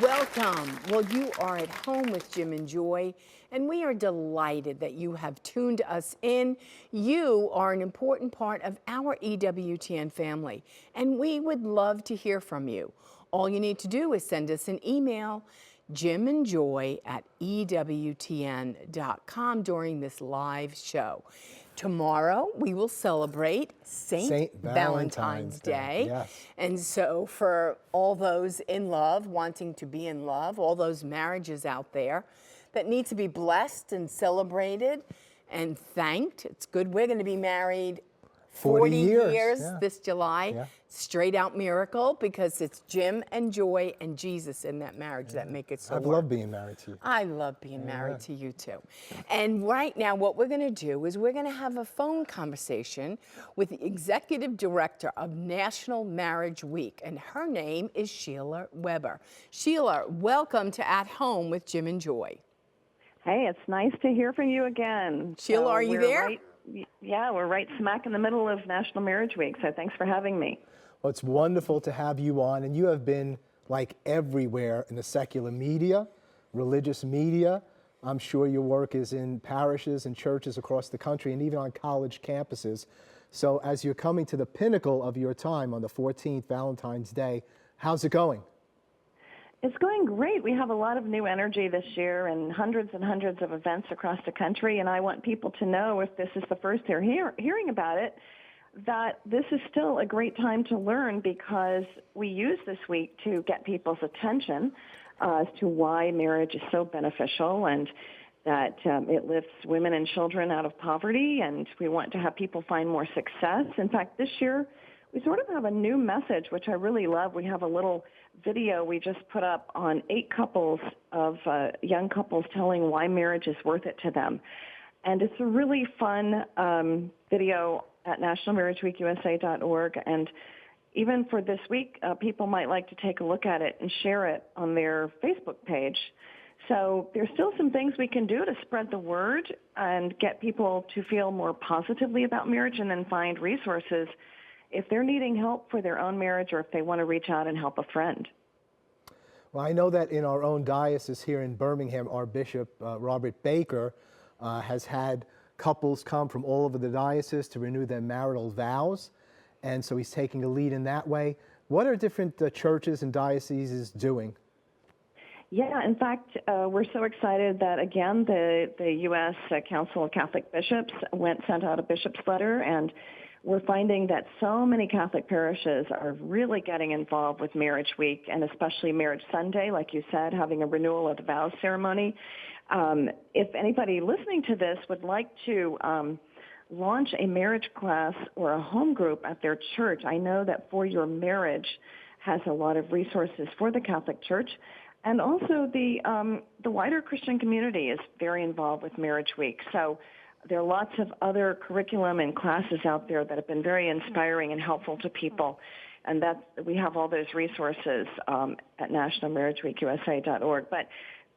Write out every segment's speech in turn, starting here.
Welcome. Well, you are at home with Jim and Joy, and we are delighted that you have tuned us in. You are an important part of our EWTN family, and we would love to hear from you. All you need to do is send us an email, jimandjoy@ewtn.com during this live show. Tomorrow, we will celebrate Saint Valentine's Day. Yes. And so for all those in love, wanting to be in love, all those marriages out there that need to be blessed and celebrated and thanked, it's good we're going to be married 40 years yeah. this July. Yeah. Straight out miracle, because it's Jim and Joy and Jesus in that marriage that make it so I've work. loved being married to you. I love being married to you too. And right now what we're going to do is we're going to have a phone conversation with the Executive Director of National Marriage Week, and her name is Sheila Weber. Sheila, welcome to At Home with Jim and Joy. Hey, it's nice to hear from you again. Sheila, are you there? Yeah, we're right smack in the middle of National Marriage Week, so thanks for having me. Well, it's wonderful to have you on, and you have been like everywhere in the secular media, religious media. I'm sure your work is in parishes and churches across the country and even on college campuses. So as you're coming to the pinnacle of your time on the 14th, Valentine's Day, how's it going? It's going great. We have a lot of new energy this year and hundreds of events across the country, and I want people to know, if this is the first they're hearing about it, that this is still a great time to learn, because we use this week to get people's attention as to why marriage is so beneficial, and that it lifts women and children out of poverty, and we want to have people find more success. In fact, this year, we sort of have a new message, which I really love. We have a little video we just put up on 8 couples of young couples telling why marriage is worth it to them. And it's a really fun video at nationalmarriageweekusa.org. And even for this week, people might like to take a look at it and share it on their Facebook page. So there's still some things we can do to spread the word and get people to feel more positively about marriage, and then find resources if they're needing help for their own marriage, or if they want to reach out and help a friend. Well, I know that in our own diocese here in Birmingham, our Bishop, Robert Baker, has had couples come from all over the diocese to renew their marital vows. And so he's taking a lead in that way. What are different churches and dioceses doing? Yeah, in fact, we're so excited that, again, the U.S. Council of Catholic Bishops sent out a bishop's letter, and we're finding that so many Catholic parishes are really getting involved with Marriage Week, and especially Marriage Sunday, like you said, having a renewal of the vows ceremony. If anybody listening to this would like to launch a marriage class or a home group at their church, I know that For Your Marriage has a lot of resources for the Catholic Church. And also the wider Christian community is very involved with Marriage Week. So there are lots of other curriculum and classes out there that have been very inspiring and helpful to people. And we have all those resources at nationalmarriageweekusa.org. But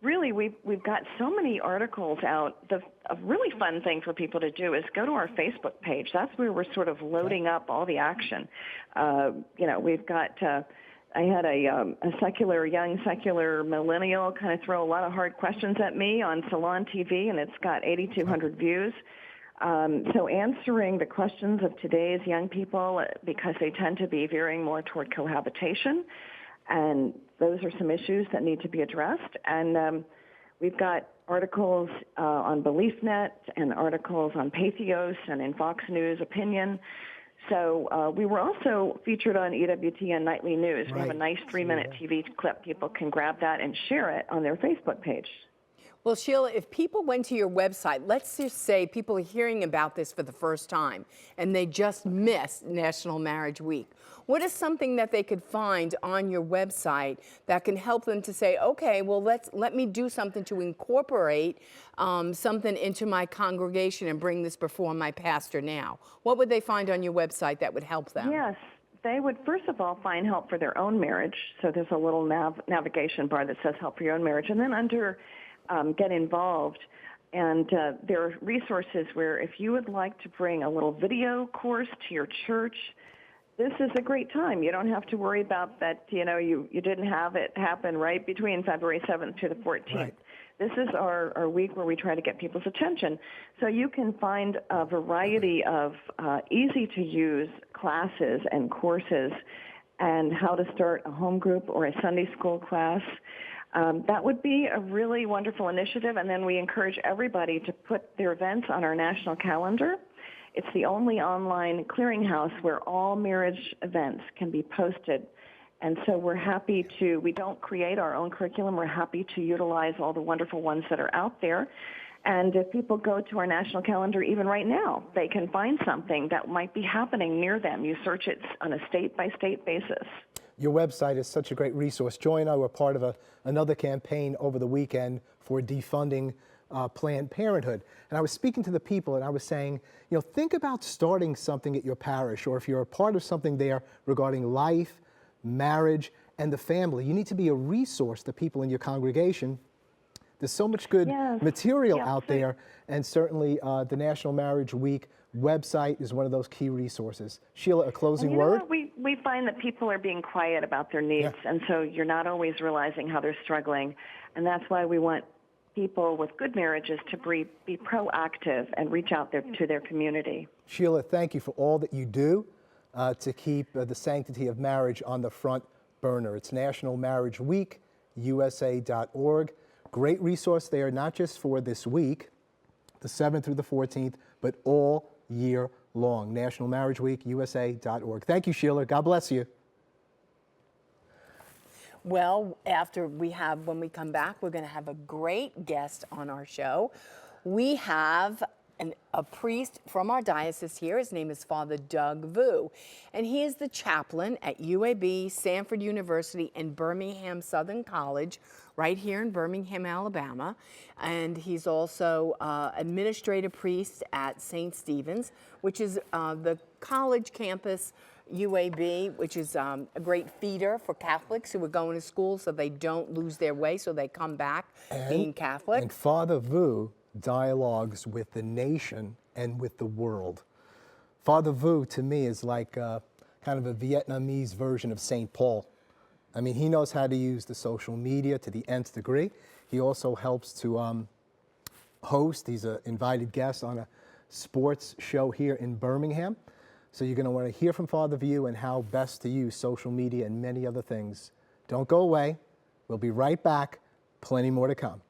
really, we've got so many articles out. A really fun thing for people to do is go to our Facebook page. That's where we're sort of loading up all the action. We've got... I had a young secular millennial kind of throw a lot of hard questions at me on Salon TV, and it's got 8,200 views. So answering the questions of today's young people, because they tend to be veering more toward cohabitation, and those are some issues that need to be addressed. And we've got articles on BeliefNet and articles on Patheos and in Fox News Opinion. So we were also featured on EWTN Nightly News. We have a nice 3-minute TV clip. People can grab that and share it on their Facebook page. Well, Sheila, if people went to your website, let's just say people are hearing about this for the first time and they just missed National Marriage Week, what is something that they could find on your website that can help them to say, okay, well, let me do something to incorporate something into my congregation and bring this before my pastor now? What would they find on your website that would help them? Yes. They would, first of all, find help for their own marriage. So there's a little navigation bar that says help for your own marriage. And then under get involved, and there are resources where if you would like to bring a little video course to your church, this is a great time. You don't have to worry about that, you didn't have it happen right between February 7th to the 14th. Right. This is our week where we try to get people's attention. So you can find a variety of easy-to-use classes and courses and how to start a home group or a Sunday school class. That would be a really wonderful initiative, and then we encourage everybody to put their events on our national calendar. It's the only online clearinghouse where all marriage events can be posted. And so we're happy we don't create our own curriculum. We're happy to utilize all the wonderful ones that are out there. And if people go to our national calendar, even right now, they can find something that might be happening near them. You search it on a state-by-state basis. Your website is such a great resource. Joy and I were part of another campaign over the weekend for defunding Planned Parenthood. And I was speaking to the people and I was saying, think about starting something at your parish, or if you're a part of something there regarding life, marriage, and the family, you need to be a resource to people in your congregation. There's so much good material out there, and certainly the National Marriage Week website is one of those key resources. Sheila, a closing word? We find that people are being quiet about their needs, and so you're not always realizing how they're struggling, and that's why we want people with good marriages to be proactive and reach out there to their community. Sheila, thank you for all that you do to keep the sanctity of marriage on the front burner. It's National Marriage Week, USA.org. Great resource there, not just for this week, the 7th through the 14th, but all year long. National Marriage Week, USA.org. Thank you, Sheila. God bless you. Well, when we come back, we're going to have a great guest on our show. We have a priest from our diocese here. His name is Father Doug Vu, and he is the chaplain at UAB, Samford University, and Birmingham Southern College, right here in Birmingham, Alabama. And he's also administrative priest at St. Stephen's, which is the college campus UAB, which is a great feeder for Catholics who are going to school so they don't lose their way, so they come back being Catholic. And Father Vu dialogues with the nation and with the world. Father Vu, to me, is like kind of a Vietnamese version of St. Paul. I mean, he knows how to use the social media to the nth degree. He also helps to host. He's an invited guest on a sports show here in Birmingham. So you're going to want to hear from Father Vu and how best to use social media and many other things. Don't go away. We'll be right back. Plenty more to come.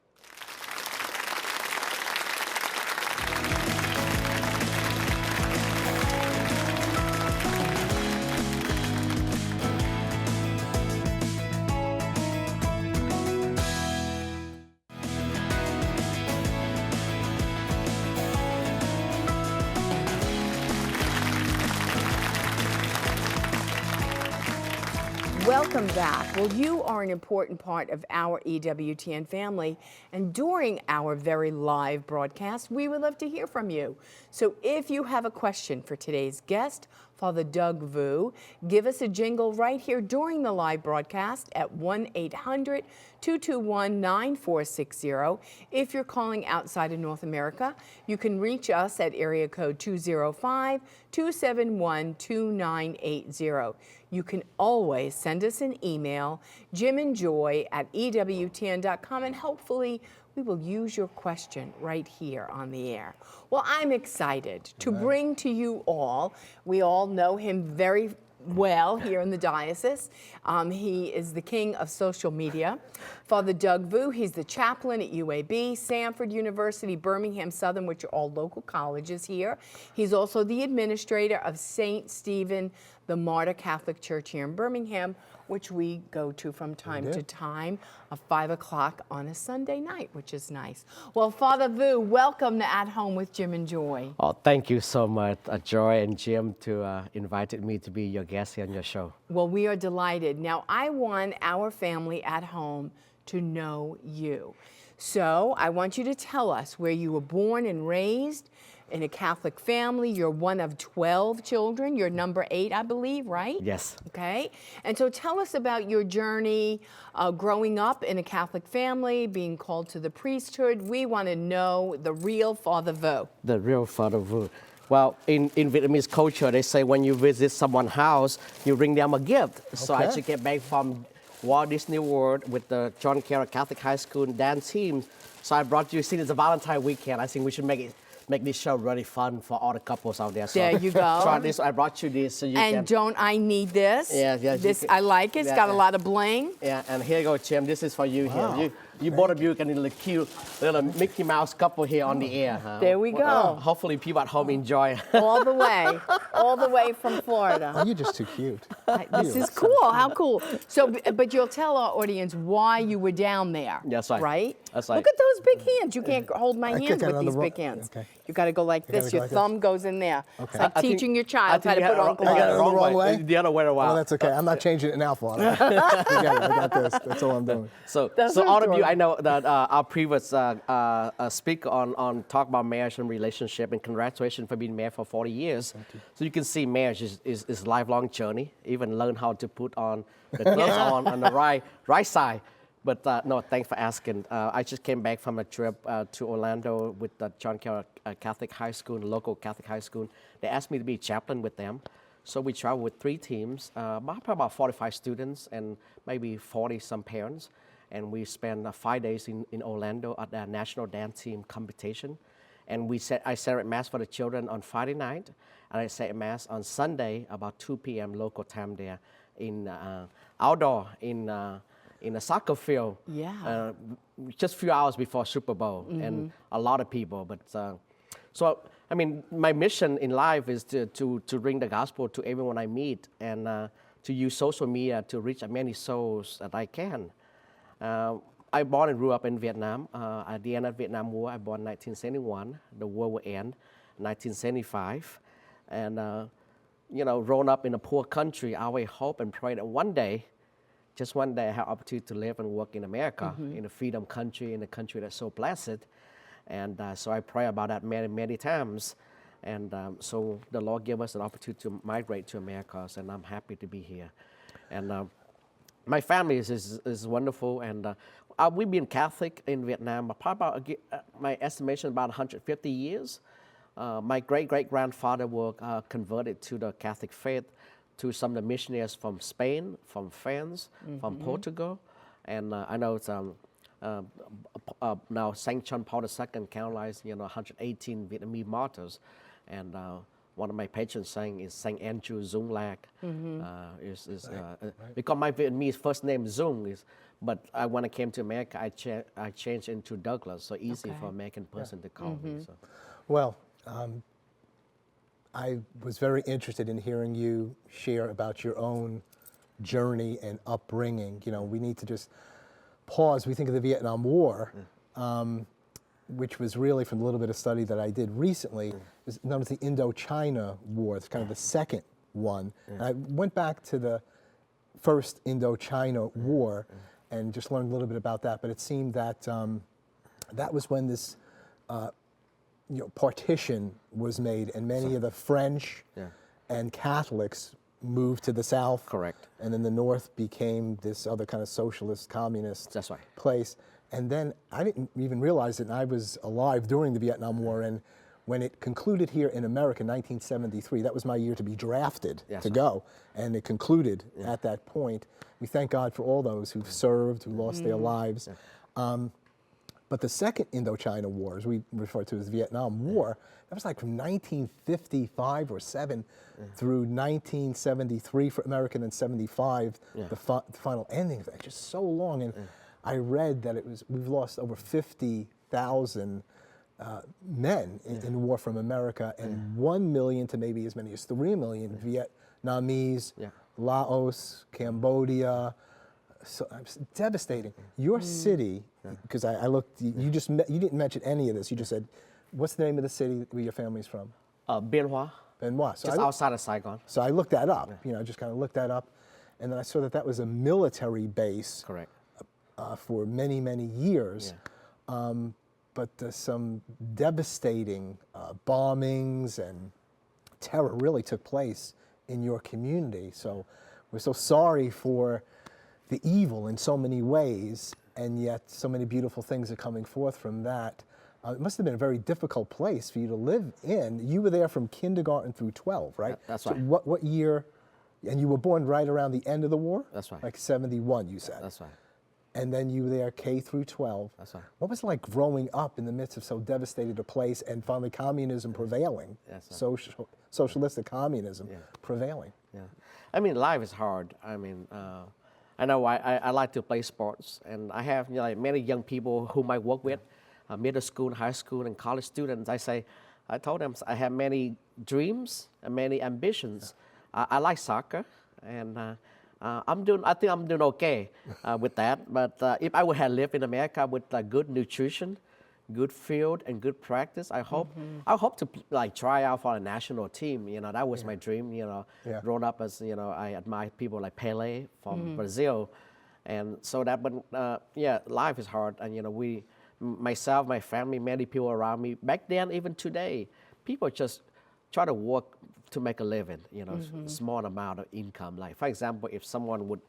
Welcome back. Well, you are an important part of our EWTN family, and during our very live broadcast, we would love to hear from you. So if you have a question for today's guest, Father Doug Vu, give us a jingle right here during the live broadcast at 1-800-221-9460. If you're calling outside of North America, you can reach us at area code 205-271-2980. You can always send us an email, jimandjoy@ewtn.com, and hopefully we will use your question right here on the air. Well, I'm excited to bring to you all, we all know him very well here in the diocese. He is the king of social media. Father Doug Vu, he's the chaplain at UAB, Samford University, Birmingham Southern, which are all local colleges here. He's also the administrator of St. Stephen, the Martyr Catholic Church here in Birmingham, which we go to from time to time, 5 o'clock on a Sunday night, which is nice. Well, Father Vu, welcome to At Home with Jim and Joy. Oh, thank you so much, Joy and Jim, to invited me to be your guest here on your show. Well, we are delighted. Now, I want our family at home to know you. So I want you to tell us where you were born and raised. In a Catholic family, you're one of 12 children. You're number 8, I believe, right? Yes. Okay. And so tell us about your journey growing up in a Catholic family, being called to the priesthood. We want to know the real Father Vu. The real Father Vu. Well, in Vietnamese culture, they say when you visit someone's house, you bring them a gift. So I Okay. just came back from Walt Disney World with the John Carroll Catholic High School dance team. So I brought you, see, it's a Valentine weekend. I think we should make this show really fun for all the couples out there. So There you go. Try this. I brought you this so you And can. don't I need this? Yeah, yeah, you This can- I like it. It's yeah, got a yeah. lot of bling. Yeah, and here you go, Jim. This is for you Wow. here. You both of you can look cute little Mickey Mouse couple here on the air. Huh? There we go. Hopefully, people at home enjoy. All the way from Florida. Oh, you're just too cute. This is cool. How cool. So, but you'll tell our audience why you were down there. That's right. Right? That's right. Look at those big hands. You can't hold my can't hands get with on the these wrong- big hands. okay. You got to go like gotta this. go Your like this. thumb goes in there. It's like I think- teaching your I child think how to you put had on it wrong- I got it glasses. the wrong way? The other way around. Oh, that's okay. I'm not changing it now, Florida. Forget it. I got this. That's all I'm doing. So, That's so what all I'm of you, doing. I know that our previous speaker on talk about marriage and relationship, and congratulations for being married for 40 years. So you can see marriage is a lifelong journey. Even learn how to put on the clothes on the right side. But no, thanks for asking. I just came back from a trip to Orlando with the John Carroll Catholic High School, local Catholic high school. They asked me to be chaplain with them. So we traveled with 3 teams, about 45 students and maybe 40 some parents. And we spent 5 days in Orlando at the national dance team competition. And I celebrated Mass for the children on Friday night, and I say Mass on Sunday about 2 p.m. local time there in outdoor in a soccer field. Yeah. Just a few hours before Super Bowl, and a lot of people. But so I mean, my mission in life is to bring the gospel to everyone I meet, and to use social media to reach as many souls as I can. I born and grew up in Vietnam. At the end of the Vietnam War, I born in 1971. The war will end in 1975. And, grown up in a poor country, I always hope and pray that one day, just one day, I have opportunity to live and work in America, in a freedom country, in a country that's so blessed. And so I pray about that many, many times. And so the Lord gave us an opportunity to migrate to America, and I'm happy to be here. And my family is wonderful, and we've been Catholic in Vietnam probably about, my estimation, about 150 years. My great-great-grandfather was converted to the Catholic faith to some of the missionaries from Spain, from France, from Portugal. And I know it's, now St. John Paul II canonized 118 Vietnamese martyrs. And one of my patrons saying is St. Andrew Dung Lac. Because my Vietnamese first name is Dung, but when I came to America, I changed into Douglas, so easy for an American person to call me. So. Well, I was very interested in hearing you share about your own journey and upbringing. We need to just pause. We think of the Vietnam War, which was really, from a little bit of study that I did recently, is known as the Indochina War. It's kind of the second one. And I went back to the first Indochina War and just learned a little bit about that. But it seemed that that was when this partition was made, and many of the French and Catholics moved to the south. Correct. And then the north became this other kind of socialist, communist That's right. place. And then I didn't even realize it, and I was alive during the Vietnam War, and when it concluded here in America in 1973, that was my year to be drafted to go, and it concluded at that point. We thank God for all those who've served, who lost their lives. But the second Indochina War, as we refer to as the Vietnam War, that was like from 1955 or 7 through 1973 for America, and then 75, the final ending of that. Just so long. And I read that we've lost over 50,000 men in the war from America, and 1 million to maybe as many as 3 million Vietnamese, Laos, Cambodia. So it's devastating. Your city, because I looked, you didn't mention any of this. You just said, what's the name of the city where your family's from? Bien Hoa, Bien Hoa. So just outside of Saigon. So I looked that up. Just kind of looked that up, and then I saw that was a military base. Correct. For many, many years. But some devastating bombings and terror really took place in your community. So we're so sorry for the evil in so many ways, and yet so many beautiful things are coming forth from that. It must have been a very difficult place for you to live in. You were there from kindergarten through 12, right? That's so right. What year? And you were born right around the end of the war? That's right. Like 71, you said. That's right. And then you were there K through 12. That's right. What was it like growing up in the midst of so devastated a place and finally communism prevailing? That's right. Socialistic communism prevailing. Yeah, I mean, life is hard. I mean, I know I like to play sports, and I have like many young people whom I work with, middle school, high school, and college students. I told them I have many dreams and many ambitions. I like soccer, and I think I'm doing okay with that. But if I would have lived in America with good nutrition, good field, and good practice, I hope to like try out for a national team. You know, that was my dream. You know, growing up as I admire people like Pele from Brazil, and so that. But life is hard, and myself, my family, many people around me back then, even today, people just try to work to make a living, small amount of income. Like, for example, if someone would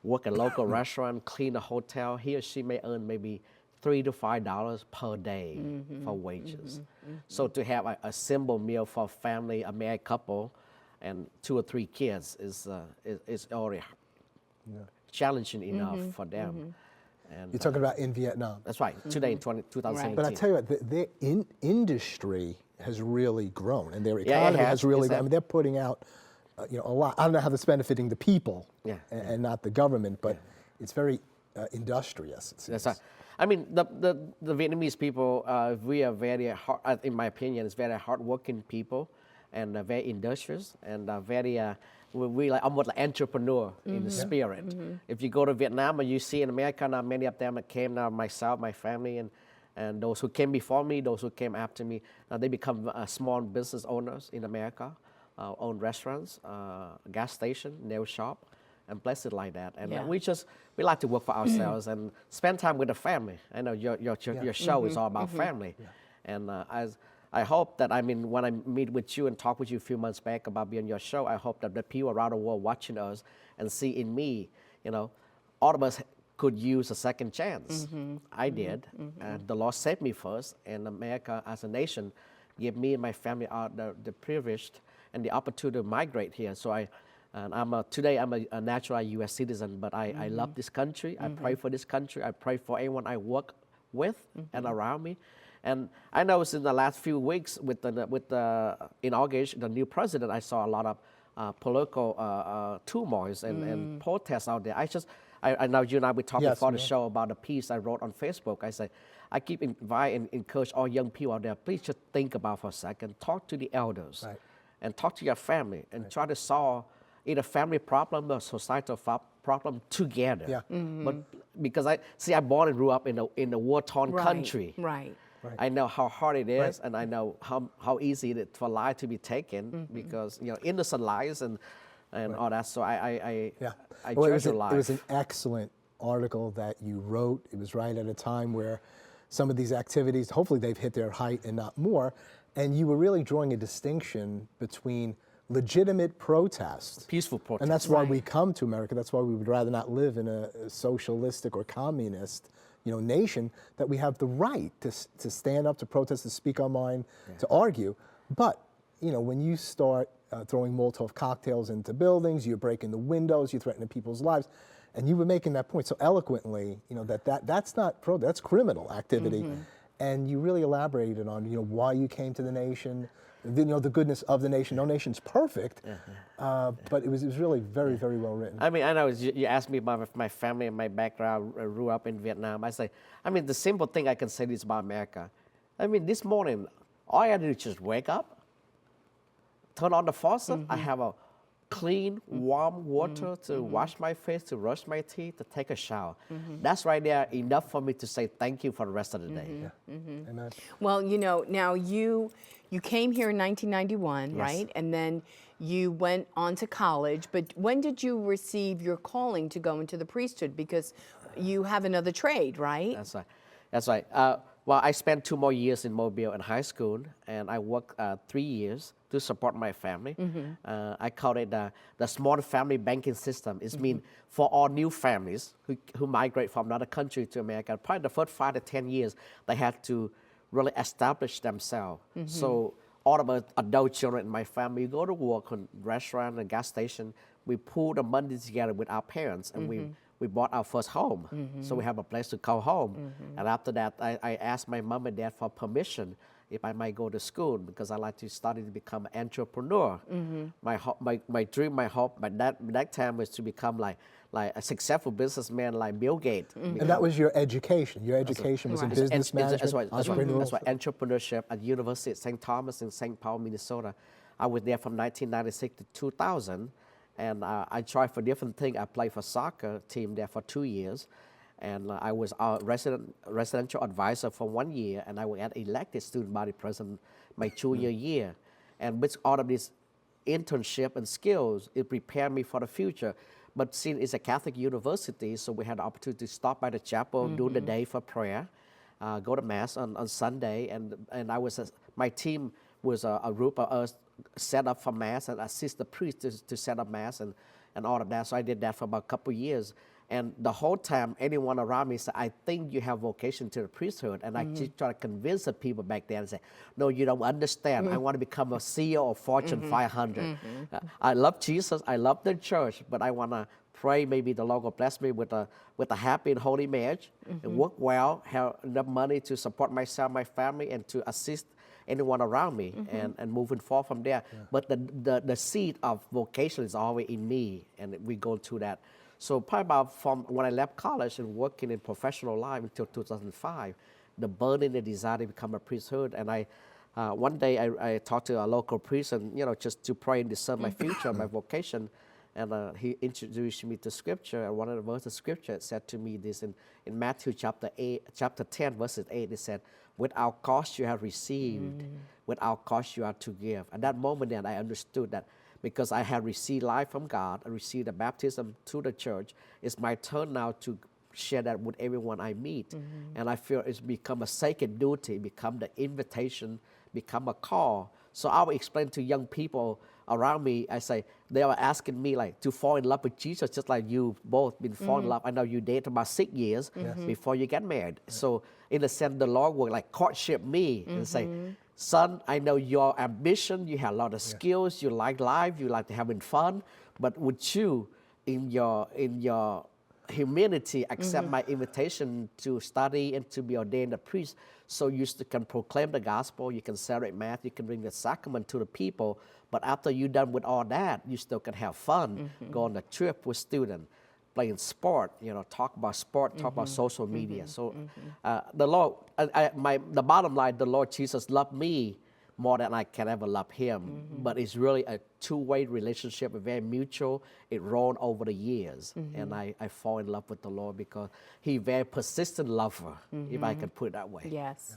work at a local restaurant, clean a hotel, he or she may earn maybe $3 to $5 per day for wages. So to have a simple meal for a family, a married couple, and 2 or 3 kids is already challenging enough for them. And You're talking about in Vietnam. that's right, today in 2017. But I tell you what, the industry has really grown, and their it economy has. has really It's grown. I mean, they're putting out a lot. I don't know how that's benefiting the people and not the government, but it's very industrious. It seems. That's right. I mean, the Vietnamese people, we are very hard, in my opinion, it's very hardworking people, and very industrious, and very, we like almost like entrepreneur in the spirit. If you go to Vietnam, or you see in America now, many of them that came now, myself, my family, and those who came before me, those who came after me, they become small business owners in America, own restaurants, gas station, nail shop, and places like that. And we like to work for ourselves and spend time with the family. I know your show is all about family. And I hope that, when I meet with you and talk with you a few months back about being on your show, I hope that the people around the world watching us and see in me, all of us could use a second chance. I did, and the Lord saved me first, and America as a nation gave me and my family the privilege and the opportunity to migrate here. So today I'm a natural U.S. citizen, but I love this country. I pray for this country. I pray for everyone I work with and around me. And I know in the last few weeks with the inauguration, the new president, I saw a lot of political turmoils and protests out there. I know you and I were talking before the show about a piece I wrote on Facebook. I said, I keep invite and encourage all young people out there, please just think about for a second, talk to the elders and talk to your family and try to solve either family problem or societal problem together. But because I born and grew up in a war-torn country. Right. I know how hard it is, and I know how easy it is for life to be taken because innocent lives and all that. So I treasure life. It was an excellent article that you wrote. It was right at a time where some of these activities, hopefully they've hit their height and not more, and you were really drawing a distinction between legitimate protest. Peaceful protest. And that's why we come to America. That's why we would rather not live in a socialistic or communist nation, that we have the right to stand up, to protest, to speak our mind, to argue. But, when you start throwing Molotov cocktails into buildings, you're breaking the windows, you're threatening people's lives, and you were making that point so eloquently, that's not that's criminal activity. And you really elaborated on, why you came to the nation, the goodness of the nation. No nation's perfect, but it was really very, very well written. I know you asked me about my family and my background. I grew up in Vietnam. I say, the simple thing I can say is about America. This morning, all I had to do is just wake up, turn on the faucet. I have a clean, warm water to wash my face, to brush my teeth, to take a shower. That's right there enough for me to say thank you for the rest of the day. Amen. Well, now you came here in 1991, right? And then you went on to college. But when did you receive your calling to go into the priesthood? Because you have another trade, right? That's right. Well, I spent 2 more years in Mobile in high school, and I worked 3 years to support my family. I call it the small family banking system. It means for all new families who migrate from another country to America, probably the first 5 to 10 years, they have to really establish themselves. So all of us adult children in my family go to work on restaurant and gas station. We pool the money together with our parents, and we bought our first home. So we have a place to call home. And after that, I asked my mom and dad for permission if I might go to school, because I like to study to become an entrepreneur. My dream, my hope by that time was to become like a successful businessman like Bill Gates. And that was your education. Your education was in Right. business management, That's why entrepreneurship. entrepreneurship at University of St. Thomas in St. Paul, Minnesota. I was there from 1996 to 2000, and I tried for different things. I played for soccer team there for 2 years, and I was a residential advisor for 1 year, and I was elected student body president my junior year. And with all of this internship and skills, it prepared me for the future. But since it's a Catholic university, so we had the opportunity to stop by the chapel, do the day for prayer, go to mass on Sunday, and I was my team was a group of us set up for mass and assist the priest to set up mass and all of that. So I did that for about a couple of years. And the whole time, anyone around me said, I think you have vocation to the priesthood. And I just try to convince the people back there and say, no, you don't understand. I want to become a CEO of Fortune 500. I love Jesus. I love the church, but I want to pray maybe the Lord will bless me with a happy and holy marriage and work well, have enough money to support myself, my family, and to assist anyone around me and moving forward from there. But the seed of vocation is always in me, and we go through that. So probably about from when I left college and working in professional life until 2005, the burning, the desire to become a priesthood. And one day I talked to a local priest, and just to pray and discern my future, my vocation. And he introduced me to Scripture. And one of the verses of Scripture said to me this in Matthew chapter 10, verses 8. It said, "Without cost you have received, without cost you are to give." At that moment, then I understood that. Because I had received life from God, I received the baptism through the church, it's my turn now to share that with everyone I meet. And I feel it's become a sacred duty, become the invitation, become a call. So I will explain to young people around me, I say, they were asking me like to fall in love with Jesus, just like you both been fall in love. I know you dated about 6 years before you get married. So in a sense, the Lord will like courtship me and say, son, I know your ambition, you have a lot of skills, you like life, you like to having fun, but would you, in your humility, accept my invitation to study and to be ordained a priest, so you can proclaim the gospel, you can celebrate mass, you can bring the sacrament to the people, but after you're done with all that, you still can have fun, go on a trip with students, playing sport, talk about sport, talk about social media. So the Lord, the bottom line, the Lord Jesus loved me more than I can ever love him. But it's really a two-way relationship, very mutual. It rolled over the years. And I fall in love with the Lord because he's a very persistent lover, if I can put it that way. Yes.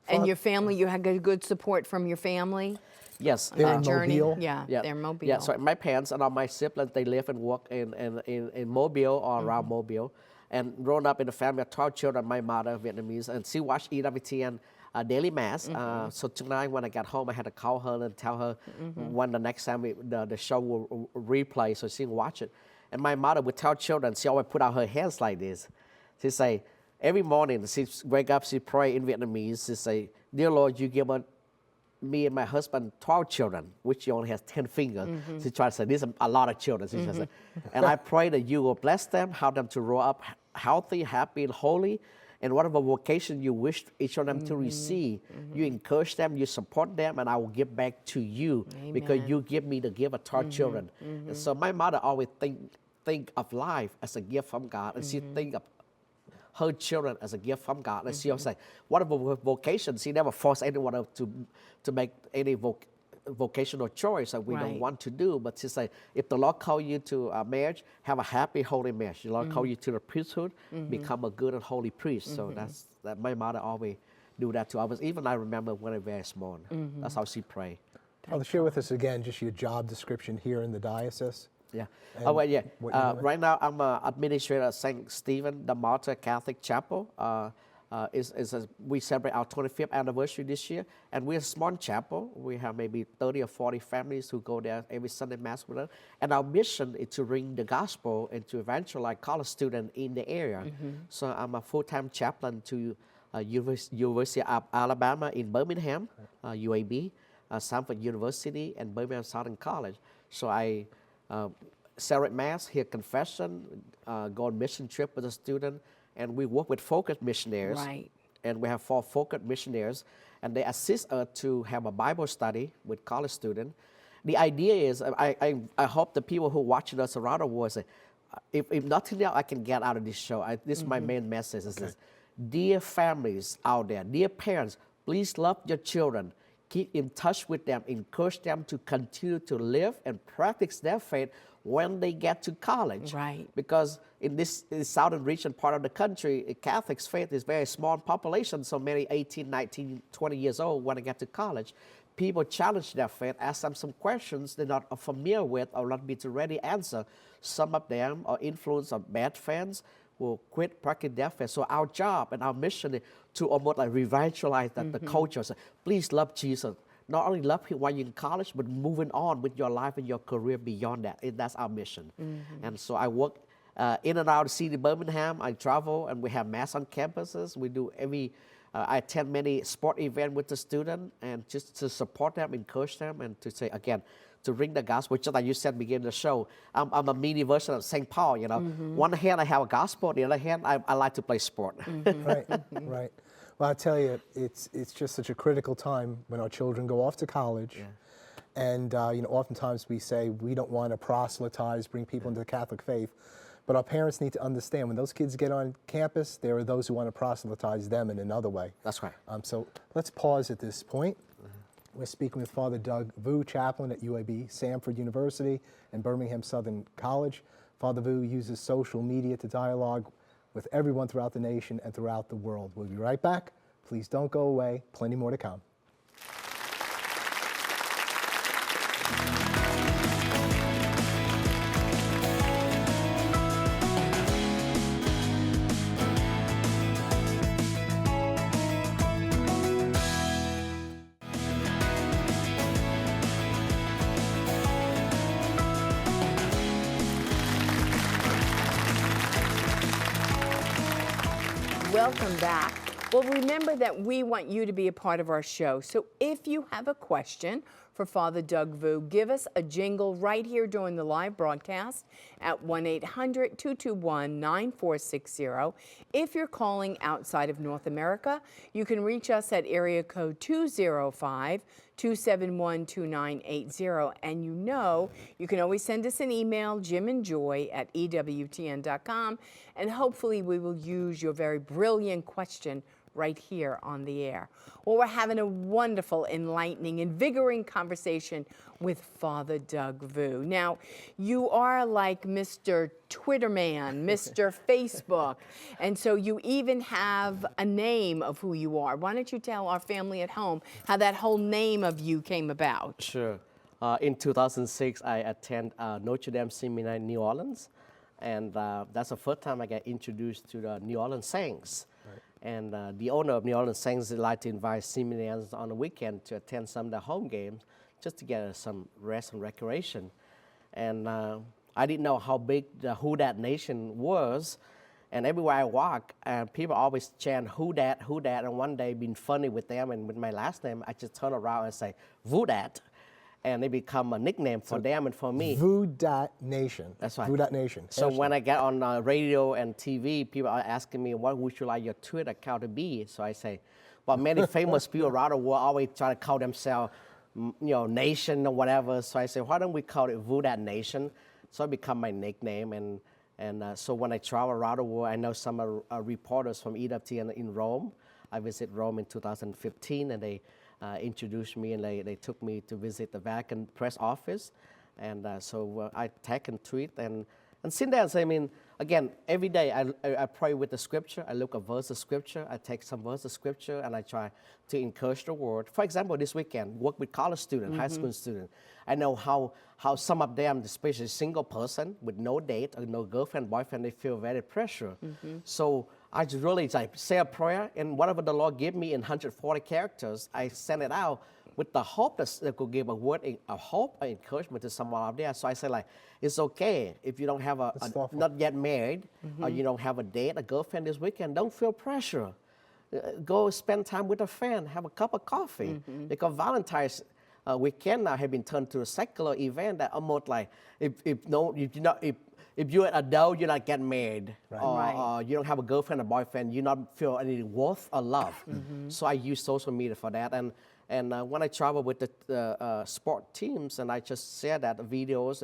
And your family, you had good support from your family? Yes. They're in Journey? Mobile? Yeah, they're Mobile. Yeah, so my parents and all my siblings, they live and work in Mobile or around Mobile. And growing up in a family of 12 children, my mother, Vietnamese, and she watched EWTN daily mass. So tonight when I got home, I had to call her and tell her when the next time the show will replay so she can watch it. And my mother would tell children, she always put out her hands like this. She say, every morning, she wake up, she pray in Vietnamese. She say, "Dear Lord, you give me and my husband 12 children, which she only has 10 fingers." She tries to say, "This is a lot of children." She says, and I pray that you will bless them, help them to grow up healthy, happy, and holy. And whatever vocation you wish each of them to receive, you encourage them, you support them, and I will give back to you because you give me the gift of 12 children. And so my mother always think of life as a gift from God, and she think of her children as a gift from God. And she always say, whatever vocation, she never forced anyone to make any vocational choice that we don't want to do. But she say, if the Lord call you to a marriage, have a happy, holy marriage. The Lord call you to the priesthood, become a good and holy priest. So that my mother always do that too. I remember when I was very small. That's how she prayed. Father, share with us again just your job description here in the diocese. Yeah. And what you're doing. Right now, I'm an administrator at St. Stephen the Martyr Catholic Chapel. We celebrate our 25th anniversary this year, and we're a small chapel. We have maybe 30 or 40 families who go there every Sunday Mass with us. And our mission is to bring the gospel and to evangelize college students in the area. So I'm a full-time chaplain to University of Alabama in Birmingham, UAB, Stanford University, and Birmingham Southern College. So I celebrate Mass, hear confession, go on mission trip with a student, and we work with focused missionaries. Right. And we have 4 focused missionaries, and they assist us to have a Bible study with college students. The idea is, I hope the people who are watching us around the world say, if nothing else I can get out of this show, this is my main message, is this. Dear families out there, dear parents, please love your children. Keep in touch with them, encourage them to continue to live and practice their faith when they get to college. Right. Because in this southern region part of the country, Catholic's faith is very small population, so many 18, 19, 20 years old when they get to college. People challenge their faith, ask them some questions they're not familiar with or not be ready to answer. Some of them are influenced by bad friends will quit practicing their faith. So our job and our mission is to almost like revitalize the culture. So please love Jesus. Not only love him while you're in college, but moving on with your life and your career beyond that. That's our mission. And so I work in and out of the city of Birmingham. I travel and we have Mass on campuses. We do I attend many sport events with the student and just to support them, encourage them, and to say, again, to bring the gospel, just like you said beginning of the show. I'm a mini version of St. Paul, you know. One hand I have a gospel, the other hand I like to play sport. Right, right. Well, I tell you, it's just such a critical time when our children go off to college. And, oftentimes we say we don't want to proselytize, bring people into the Catholic faith. But our parents need to understand when those kids get on campus, there are those who want to proselytize them in another way. That's right. So let's pause at this point. We're speaking with Father Doug Vu, chaplain at UAB, Samford University, and Birmingham Southern College. Father Vu uses social media to dialogue with everyone throughout the nation and throughout the world. We'll be right back. Please don't go away. Plenty more to come. Welcome back. Well, remember that we want you to be a part of our show. So if you have a question for Father Doug Vu, give us a jingle right here during the live broadcast at 1-800-221-9460. If you're calling outside of North America, you can reach us at area code 205-271-2980. And you can always send us an email, jimandjoy@ewtn.com, and hopefully we will use your very brilliant question right here on the air. Well, we're having a wonderful, enlightening, invigorating conversation with Father Doug Vu. Now, you are like Mr. Twitterman, Mr. Facebook, and so you even have a name of who you are. Why don't you tell our family at home how that whole name of you came about? Sure. In 2006, I attended Notre Dame Seminary in New Orleans, and that's the first time I got introduced to the New Orleans Saints. And the owner of New Orleans Saints would like to invite seminarians on the weekend to attend some of the home games just to get some rest and recreation. And I didn't know how big Who Dat Nation was. And everywhere I walk, people always chant, who dat, who dat. And one day, being funny with them and with my last name, I just turn around and say, Vu Dat. And it become a nickname for them and for me. Vu Dat Nation. That's right. Vu Dat Nation. So when I get on radio and TV, people are asking me, what would you like your Twitter account to be? So I say, well, many famous people around the world always try to call themselves, nation or whatever. So I say, why don't we call it Vu Dat Nation? So it become my nickname. And so when I travel around the world, I know some reporters from EWTN in Rome. I visit Rome in 2015, and they introduced me, and they took me to visit the Vatican press office. And so I tag and tweet and since then, again, every day I pray with the scripture. I look at verse of scripture. I take some verse of scripture and I try to encourage the word. For example, this weekend, work with college students, high school students. I know how some of them, especially single person with no date or no girlfriend, boyfriend, they feel very pressure. So I just really say a prayer, and whatever the Lord give me in 140 characters, I send it out with the hope that it could give a word of hope or encouragement to someone out there. So I say, it's okay if you don't have not yet married, or you don't have a date, a girlfriend this weekend. Don't feel pressure. go spend time with a friend, have a cup of coffee. Because Valentine's weekend now have been turned to a secular event that almost like if you're an adult, you're not getting married, or you don't have a girlfriend or boyfriend, you not feel any worth or love. So I use social media for that. And when I travel with the sport teams, and I just share that videos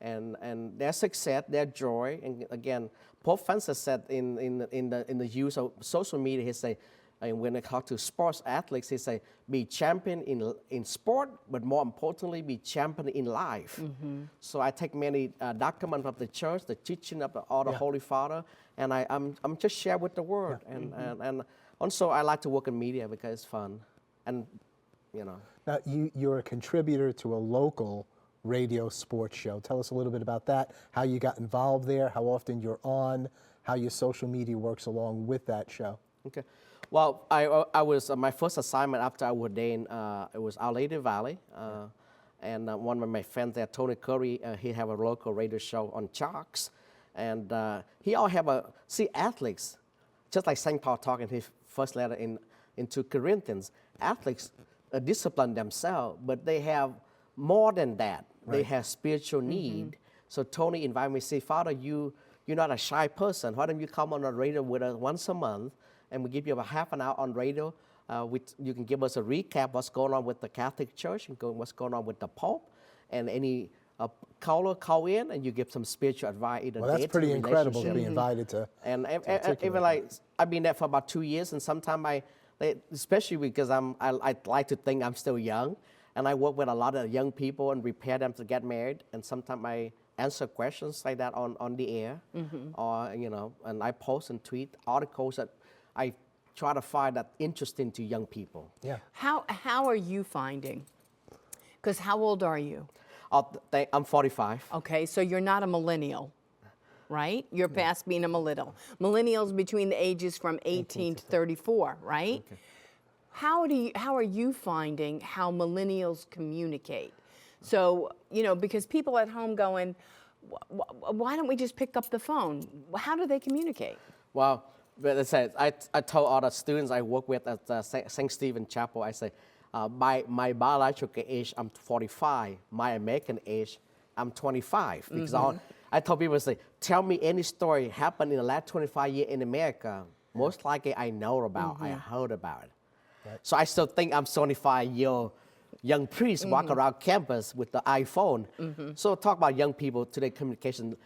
and their success, their joy. And again, Pope Francis said in the use of social media, he say, and when it comes to sports athletes, he say, be champion in sport, but more importantly, be champion in life. So I take many documents of the church, the teaching of all the Holy Father, and I'm just share with the world. And also I like to work in media because it's fun, and you know. Now, you're a contributor to a local radio sports show. Tell us a little bit about that, how you got involved there, how often you're on, how your social media works along with that show. Okay. Well, I was, my first assignment after I was ordained, it was Our Lady Valley. And one of my friends there, Tony Curry, he have a local radio show on Chalks. And he all have athletes, just like St. Paul talking his first letter into Corinthians, athletes discipline themselves, but they have more than that. Right. They have spiritual need. So Tony invited me, say, Father, you're not a shy person. Why don't you come on the radio with us once a month, and we give you about half an hour on radio. You can give us a recap what's going on with the Catholic Church and what's going on with the Pope, and any caller call in, and you give some spiritual advice. Well, that's pretty incredible to be invited to. And even like I've been there for about 2 years, and sometimes especially because I like to think I'm still young, and I work with a lot of young people and prepare them to get married, and sometimes I answer questions like that on the air, or and I post and tweet articles that I try to find that interesting to young people. Yeah. How are you finding? Because how old are you? I'm 45. Okay, so you're not a millennial, right? You're past being a millennial. Millennials between the ages from 18 to 34, right? Okay. How are you finding how millennials communicate? So, because people at home going, why don't we just pick up the phone? How do they communicate? Well, but I told all the students I work with at St. Stephen Chapel, I say, my biological age, I'm 45. My American age, I'm 25. Because I told people, say, tell me any story happened in the last 25 years in America. Most likely I know about, I heard about it. Right. So I still think I'm 75-year-old young priest walk around campus with the iPhone. So talk about young people today communication.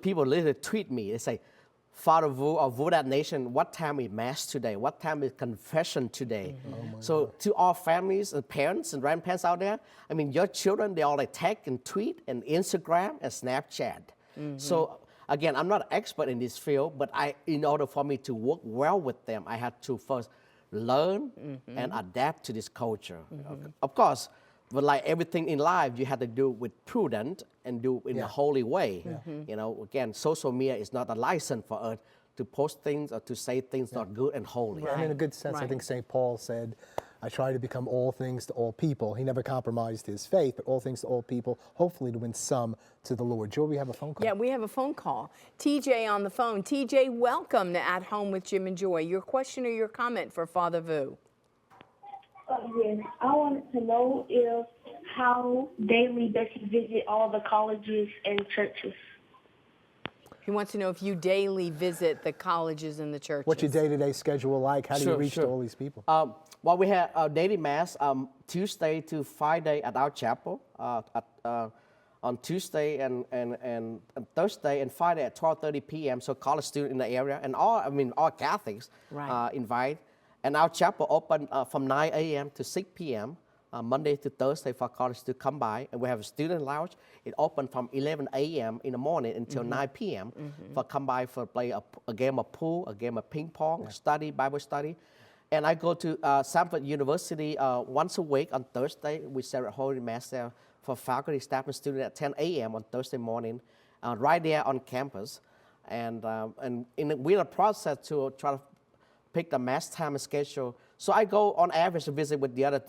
People literally tweet me. They say, Father Vu of Vu That Nation, what time is Mass today? What time is confession today? So to all families and parents and grandparents out there, I mean, your children, they all like tag and tweet and Instagram and Snapchat. So again, I'm not an expert in this field, but in order for me to work well with them, I had to first learn and adapt to this culture. Of course, but like everything in life, you have to do with prudent and do in a holy way. Again, social media is not a license for us to post things or to say things not good and holy. Right. And in a good sense, I think St. Paul said, I try to become all things to all people. He never compromised his faith, but all things to all people, hopefully to win some to the Lord. Joe, we have a phone call. Yeah, we have a phone call. TJ on the phone. TJ, welcome to At Home with Jim and Joy. Your question or your comment for Father Vu? Yes, I wanted to know how daily does he visit all the colleges and churches? He wants to know if you daily visit the colleges and the churches. What's your day-to-day schedule like? How do you reach all these people? Well, we have our daily Mass Tuesday to Friday at our chapel. On Tuesday and Thursday and Friday at 12:30 p.m. So college students in the area and all Catholics invite. And our chapel open from 9 a.m. to 6 p.m. Monday to Thursday for college to come by. And we have a student lounge. It open from 11 a.m. in the morning until 9 p.m. for come by for play a game of pool, a game of ping pong, Bible study. And I go to Samford University once a week on Thursday. We celebrate Holy Mass there for faculty, staff, and students at 10 a.m. on Thursday morning, right there on campus. And we're in a process to try to pick the Mass time and schedule. So I go on average to visit with the other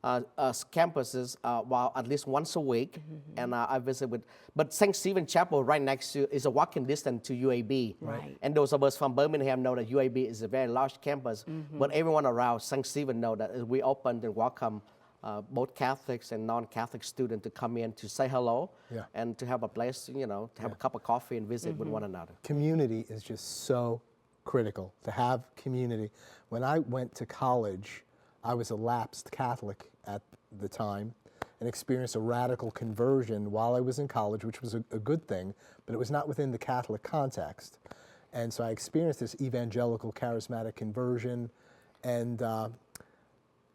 campuses well, at least once a week, and I visit with. But St. Stephen Chapel right next to is a walking distance to UAB. Right. And those of us from Birmingham know that UAB is a very large campus, but everyone around St. Stephen know that we opened and welcome both Catholics and non-Catholic students to come in to say hello and to have a place, to have a cup of coffee and visit with one another. Community is just so critical, to have community. When I went to college, I was a lapsed Catholic at the time and experienced a radical conversion while I was in college, which was a good thing, but it was not within the Catholic context. And so I experienced this evangelical charismatic conversion and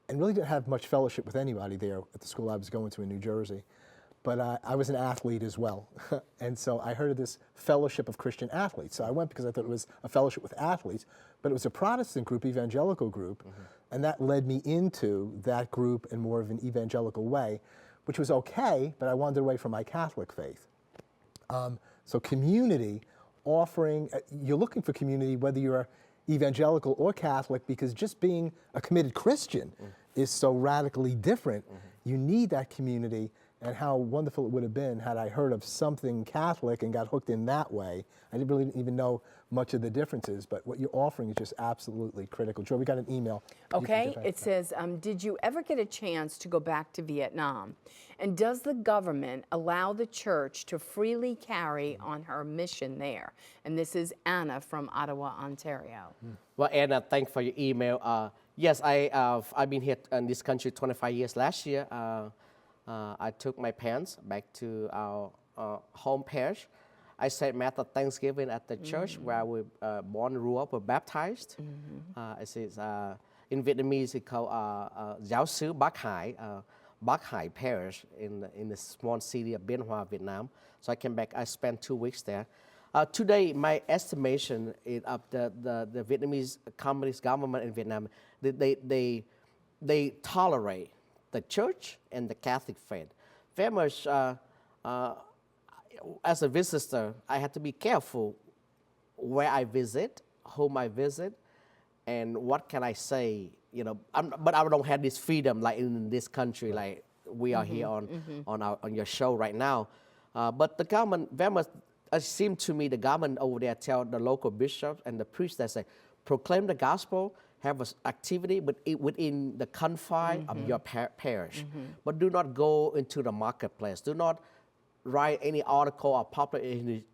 really didn't have much fellowship with anybody there at the school I was going to in New Jersey. But I was an athlete as well. And so I heard of this Fellowship of Christian Athletes. So I went because I thought it was a fellowship with athletes, but it was a Protestant group, evangelical group, and that led me into that group in more of an evangelical way, which was okay, but I wandered away from my Catholic faith. So community, offering, you're looking for community whether you're evangelical or Catholic, because just being a committed Christian is so radically different. You need that community. And how wonderful it would have been had I heard of something Catholic and got hooked in that way. I didn't really even know much of the differences, but what you're offering is just absolutely critical. Joe, we got an email. Okay, it says, did you ever get a chance to go back to Vietnam? And does the government allow the church to freely carry on her mission there? And this is Anna from Ottawa, Ontario. Well, Anna, thanks for your email. Yes, I've been here in this country 25 years. Last year, I took my parents back to our home parish. I said Mass of Thanksgiving at the church where I was born and grew up, were baptized. In Vietnamese, it's called Giáo xứ Bắc Hải, Bắc Hải Parish in the small city of Bien Hoa, Vietnam. So I came back, I spent 2 weeks there. Today, my estimation is of the Vietnamese Communist government in Vietnam, they tolerate the church and the Catholic faith. Very much, as a visitor, I had to be careful where I visit, whom I visit, and what can I say, but I don't have this freedom like in this country, like we are here on your show right now. But the government, very much, it seemed to me the government over there tell the local bishops and the priests that say, proclaim the gospel, have an activity but within the confine of your parish. But do not go into the marketplace. Do not write any article or publish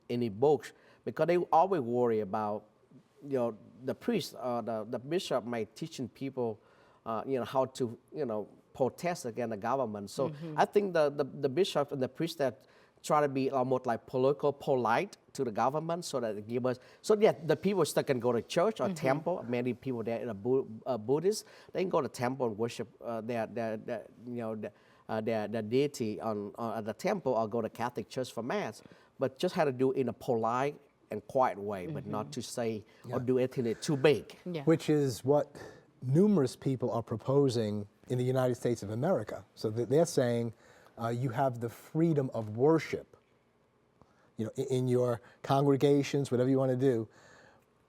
any books, because they always worry about, the priest or the bishop might teaching people, how to, protest against the government. So I think the bishop and the priest that try to be almost like political polite to the government, so that they give us, so that the people still can go to church or temple. Many people there are Buddhists. They can go to temple and worship their deity at the temple, or go to Catholic church for mass. But just how to do it in a polite and quiet way, but not to say or do anything too big. Yeah. Which is what numerous people are proposing in the United States of America. So they're saying you have the freedom of worship, in your congregations, whatever you want to do.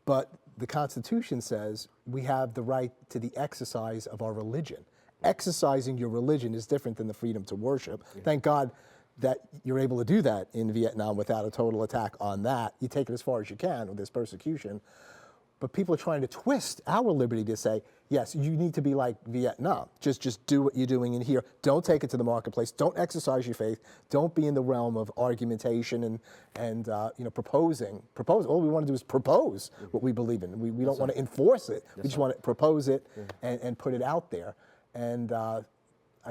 But the Constitution says we have the right to the exercise of our religion. Exercising your religion is different than the freedom to worship. Thank God that you're able to do that in Vietnam without a total attack on that. You take it as far as you can with this persecution. But people are trying to twist our liberty to say, yes, you need to be like Vietnam. Just do what you're doing in here. Don't take it to the marketplace. Don't exercise your faith. Don't be in the realm of argumentation and proposing. All we want to do is propose what we believe in. We don't want to enforce it. We just want to propose it and put it out there. And I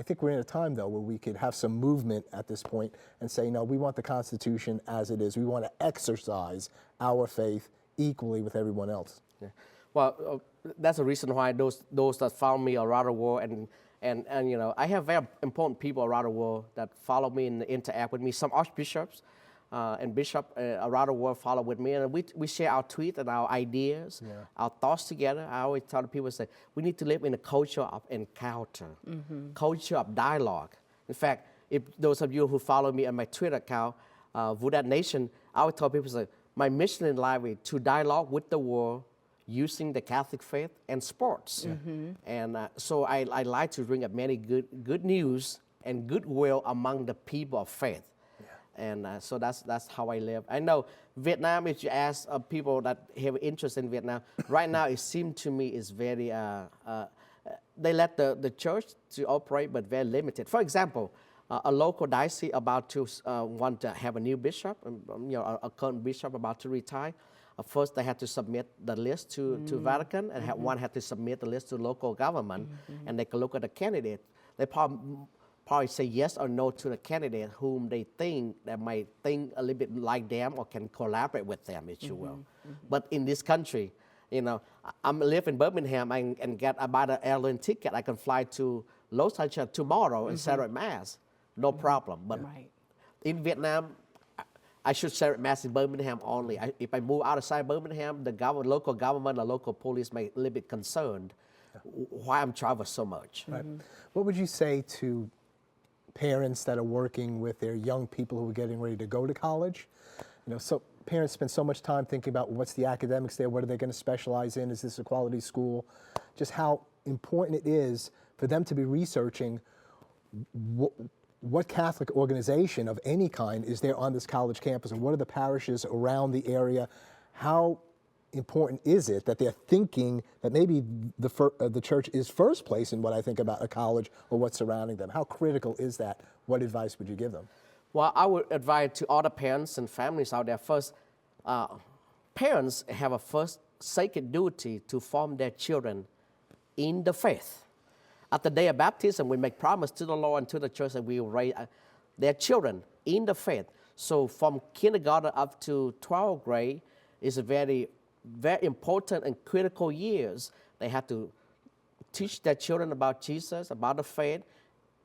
think we're in a time, though, where we could have some movement at this point and say, no, we want the Constitution as it is. We want to exercise our faith equally with everyone else. Yeah. Well, that's the reason why those that follow me around the world, and I have very important people around the world that follow me and interact with me. Some archbishops and bishops around the world follow with me, and we share our tweets and our ideas, our thoughts together. I always tell people, say, we need to live in a culture of encounter, culture of dialogue. In fact, if those of you who follow me on my Twitter account, Vu Dat Nation, I would tell people, say, my mission in life is to dialogue with the world using the Catholic faith and sports. And so I like to bring up many good news and goodwill among the people of faith. And so that's how I live. I know Vietnam, if you ask people that have interest in Vietnam, right now it seems to me is very, they let the church to operate, but very limited. For example, a local diocese about to want to have a new bishop, a current bishop about to retire. First, they had to submit the list to Vatican, and one had to submit the list to local government, and they can look at the candidate. They probably say yes or no to the candidate whom they think that might think a little bit like them or can collaborate with them, if you will. But in this country, I live in Birmingham and buy the airline ticket. I can fly to Los Angeles tomorrow and celebrate Mass, no problem. But in Vietnam, I should celebrate Mass in Birmingham only. If I move outside Birmingham, the local government, the local police may be a little bit concerned why I'm traveling so much. Right. What would you say to parents that are working with their young people who are getting ready to go to college? So parents spend so much time thinking about what's the academics there, what are they going to specialize in, is this a quality school? Just how important it is for them to be researching what Catholic organization of any kind is there on this college campus, and what are the parishes around the area? How important is it that they're thinking that maybe the church is first place in what I think about a college or what's surrounding them? How critical is that? What advice would you give them? Well, I would advise to all the parents and families out there, first, parents have a first sacred duty to form their children in the faith. At the day of baptism, we make promise to the Lord and to the church that we will raise their children in the faith. So from kindergarten up to 12th grade is a very, very important and critical years. They have to teach their children about Jesus, about the faith,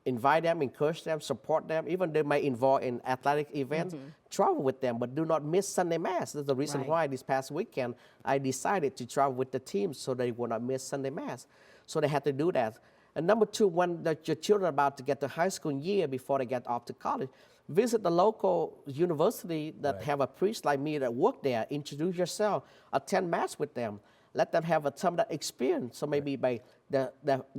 invite them, encourage them, support them. Even they may involve in athletic events, travel with them, but do not miss Sunday Mass. That's the reason why this past weekend I decided to travel with the team so they will not miss Sunday Mass. So they had to do that. And number two, when your children are about to get to high school year before they get off to college, visit the local university that have a priest like me that work there. Introduce yourself, attend Mass with them. Let them have some of that experience. So maybe by the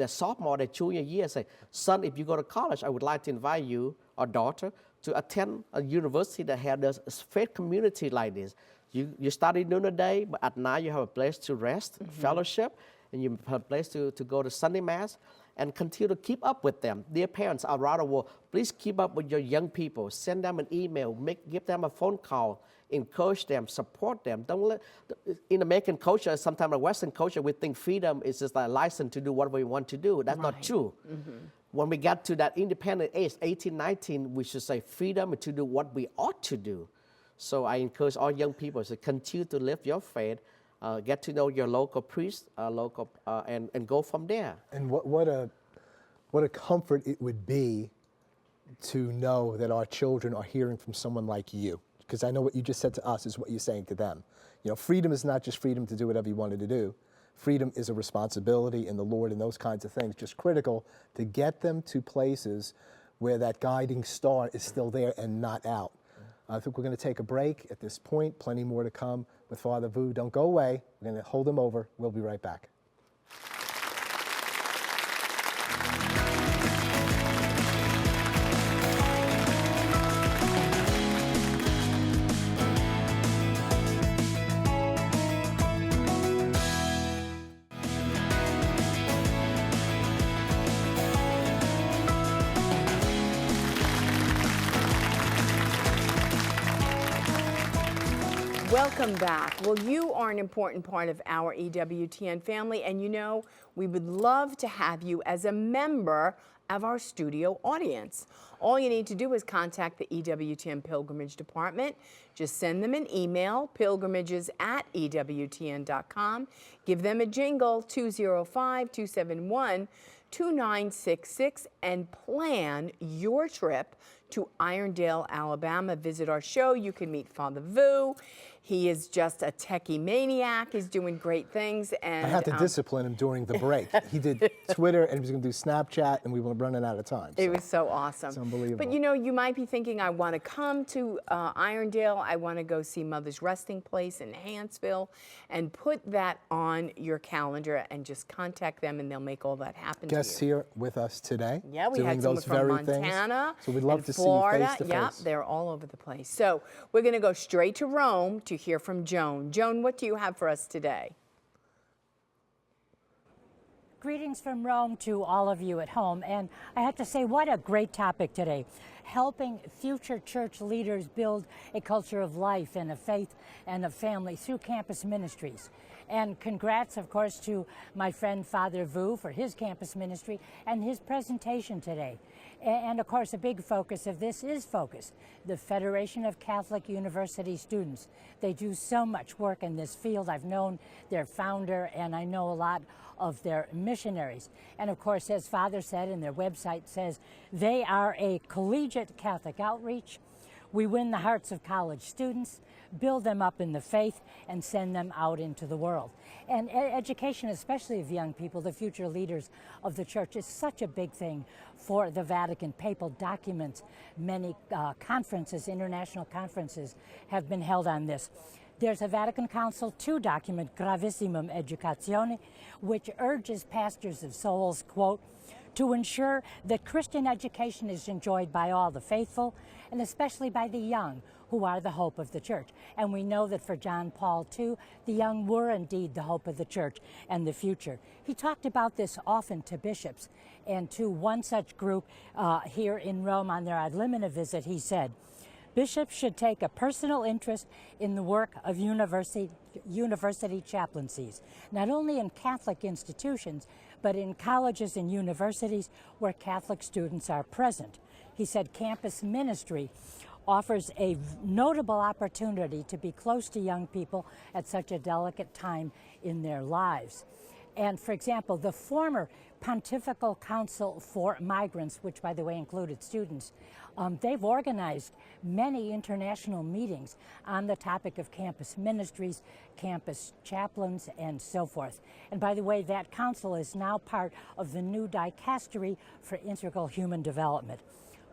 sophomore, the junior year, say, son, if you go to college, I would like to invite you or daughter to attend a university that has a faith community like this. You study during the day, but at night you have a place to rest, fellowship, and you have a place to go to Sunday Mass, and continue to keep up with them. Dear parents around the world, please keep up with your young people. Send them an email, give them a phone call, encourage them, support them. Don't let, in American culture, sometimes the Western culture, we think freedom is just a license to do whatever we want to do. That's not true. When we got to that independent age, 18, 19, we should say freedom to do what we ought to do. So I encourage all young people to continue to live your faith, get to know your local priest, and go from there. And what a comfort it would be to know that our children are hearing from someone like you. Because I know what you just said to us is what you're saying to them. Freedom is not just freedom to do whatever you wanted to do. Freedom is a responsibility in the Lord and those kinds of things. Just critical to get them to places where that guiding star is still there and not out. I think we're going to take a break at this point. Plenty more to come with Father Vu. Don't go away. We're going to hold him over. We'll be right back. Welcome back. Well, you are an important part of our EWTN family, and we would love to have you as a member of our studio audience. All you need to do is contact the EWTN Pilgrimage Department. Just send them an email, pilgrimages@ewtn.com. Give them a jingle, 205-271-2966, and plan your trip to Irondale, Alabama. Visit our show. You can meet Father Vu. He is just a techie maniac. He's doing great things. And I had to discipline him during the break. He did Twitter and he was going to do Snapchat, and we were running out of time. it so. was so awesome. It's unbelievable. But you know, you might be thinking, I want to come to Irondale. I want to go see Mother's Resting Place in Hanceville, and put that on your calendar and just contact them, and they'll make all that happen Guests to you. here with us today. Yeah, we doing had someone those from very Montana, things. So we'd love and to Florida. see you face to Yeah, face. they're all over the place. So we're going to go straight to Rome to hear from Joan. Joan, what do you have for us today? Greetings from Rome to all of you at home. And I have to say, what a great topic today. Helping future church leaders build a culture of life and of faith and of family through campus ministries. And congrats, of course, to my friend Father Vu for his campus ministry and his presentation today. And of course, a big focus of this is Focus, the Federation of Catholic University Students. They do so much work in this field. I've known their founder, and I know a lot of their missionaries. And of course, as Father said, and their website says, they are a collegiate Catholic outreach. We win the hearts of college students, build them up in the faith, and send them out into the world. And education, especially of young people, the future leaders of the church, is such a big thing for the Vatican. Papal documents, many conferences, international conferences have been held on this. There's a Vatican Council II document, Gravissimum Educatione, which urges pastors of souls, quote, to ensure that Christian education is enjoyed by all the faithful, and especially by the young, who are the hope of the church. And we know that for John Paul II, the young were indeed the hope of the church and the future. He talked about this often to bishops, and to one such group here in Rome on their ad limina visit, he said, bishops should take a personal interest in the work of university chaplaincies, not only in Catholic institutions, but in colleges and universities where Catholic students are present. He said campus ministry offers a notable opportunity to be close to young people at such a delicate time in their lives. And for example, the former Pontifical Council for Migrants, which by the way included students, they've organized many international meetings on the topic of campus ministries, campus chaplains, and so forth. And by the way, that council is now part of the new dicastery for integral human development.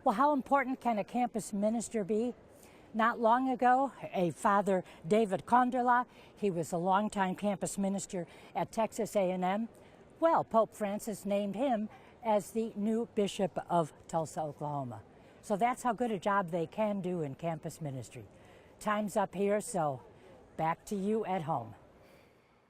Well, how important can a campus minister be? Not long ago, a Father David Konderla, he was a longtime campus minister at Texas A&M. Well, Pope Francis named him as the new Bishop of Tulsa, Oklahoma. So that's how good a job they can do in campus ministry. Time's up here, so back to you at home.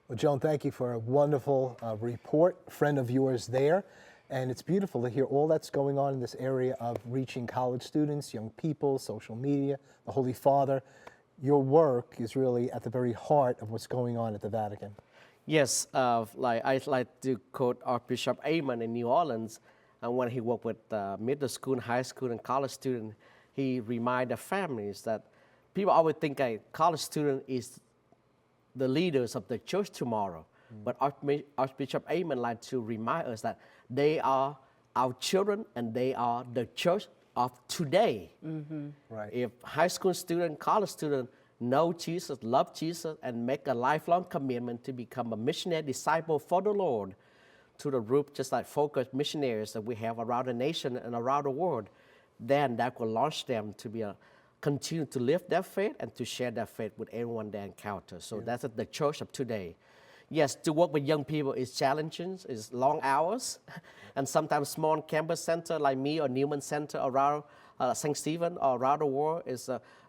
Well, Joan, thank you for a wonderful report, friend of yours there. And it's beautiful to hear all that's going on in this area of reaching college students, young people, social media, the Holy Father. Your work is really at the very heart of what's going on at the Vatican. Yes, I'd like to quote Archbishop Amon in New Orleans, and when he worked with middle school, high school, and college students, he reminded families that people always think a college student is the leaders of the church tomorrow. But Archbishop Amon likes to remind us that they are our children and they are the church of today. Right. If high school student, college student know Jesus, love Jesus, and make a lifelong commitment to become a missionary disciple for the Lord to the group, just like Focus missionaries that we have around the nation and around the world, then that will launch them to be continue to live their faith and to share their faith with everyone they encounter. So that's the church of today. Yes, to work with young people is challenging, it's long hours, and sometimes small campus center like me or Newman Center around St. Stephen or around the world,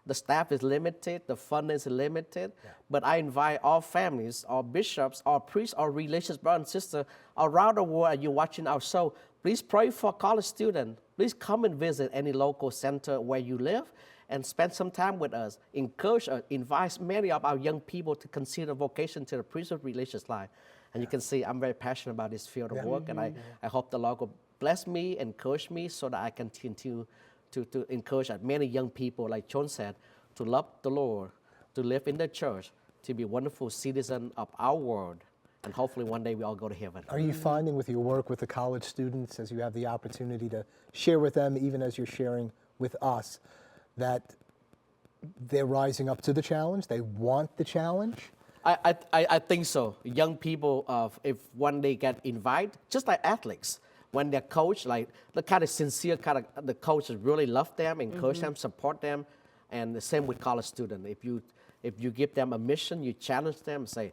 the staff is limited, the funding is limited, but I invite all families, all bishops, all priests, all religious brothers and sisters around the world, and you're watching our show, please pray for college students. Please come and visit any local center where you live and spend some time with us. Encourage us, invite many of our young people to consider vocation to the priesthood religious life. And you can see I'm very passionate about this field of work, and I hope the Lord will bless me, encourage me, so that I can continue to encourage many young people, like John said, to love the Lord, to live in the church, to be wonderful citizens of our world. And hopefully one day we all go to heaven. Are you finding with your work with the college students, as you have the opportunity to share with them, even as you're sharing with us that they're rising up to the challenge? They want the challenge? I think so. Young people, if when they get invited, just like athletes, when their coach, like the kind of sincere kind of, the coaches really love them, encourage them, support them, and the same with college students. If you give them a mission, you challenge them, say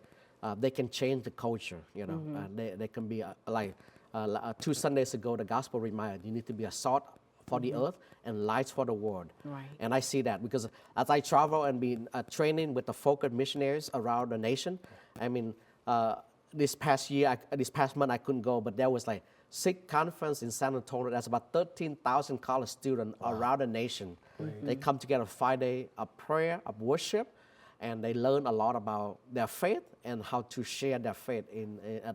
they can change the culture. You know, they can be like 2 Sundays ago, the gospel reminded you need to be a salt for the earth and lights for the world. Right. And I see that because as I travel and been training with the focused missionaries around the nation, I mean, this past month I couldn't go, but there was like 6 conference in San Antonio. That's about 13,000 college students around the nation. They come together 5 days of prayer, of worship, and they learn a lot about their faith and how to share their faith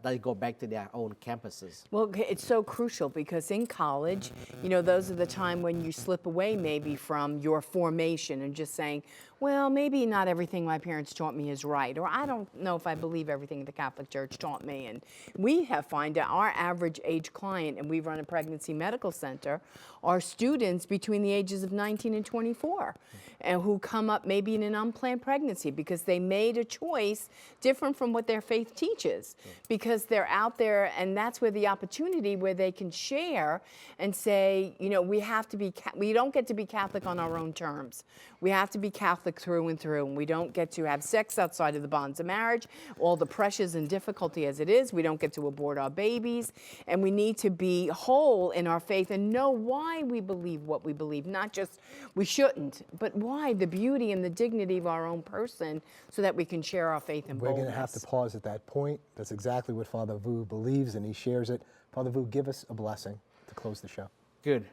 they go back to their own campuses. Well, it's so crucial because in college, you know, those are the time when you slip away maybe from your formation and just saying, well, maybe not everything my parents taught me is right, or I don't know if I believe everything the Catholic Church taught me. And we have found out our average age client, and we run a pregnancy medical center, are students between the ages of 19 and 24, and who come up maybe in an unplanned pregnancy because they made a choice different from what their faith teaches, because they're out there, and that's where the opportunity where they can share and say, you know, we don't get to be Catholic on our own terms. We have to be Catholic through and through, and we don't get to have sex outside of the bonds of marriage, all the pressures and difficulty as it is. We don't get to abort our babies, and we need to be whole in our faith and know why we believe what we believe, not just we shouldn't, but why, the beauty and the dignity of our own person, so that we can share our faith in We're boldness. going to have to pause at that point. That's exactly what Father Vu believes, and he shares it. Father Vu, give us a blessing to close the show. Good.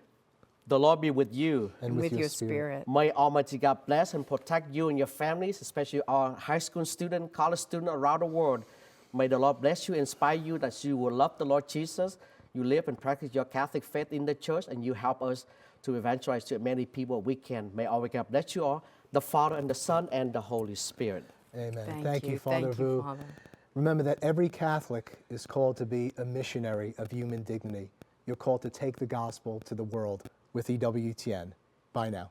The Lord be with you. And with your spirit. May Almighty God bless and protect you and your families, especially our high school students, college students around the world. May the Lord bless you, inspire you that you will love the Lord Jesus. You live and practice your Catholic faith in the church, and you help us to evangelize to as many people we can. May Almighty God bless you all, the Father and the Son and the Holy Spirit. Amen. Thank you, Father thank you, Vu. Father. Remember that every Catholic is called to be a missionary of human dignity. You're called to take the gospel to the world with EWTN. Bye now.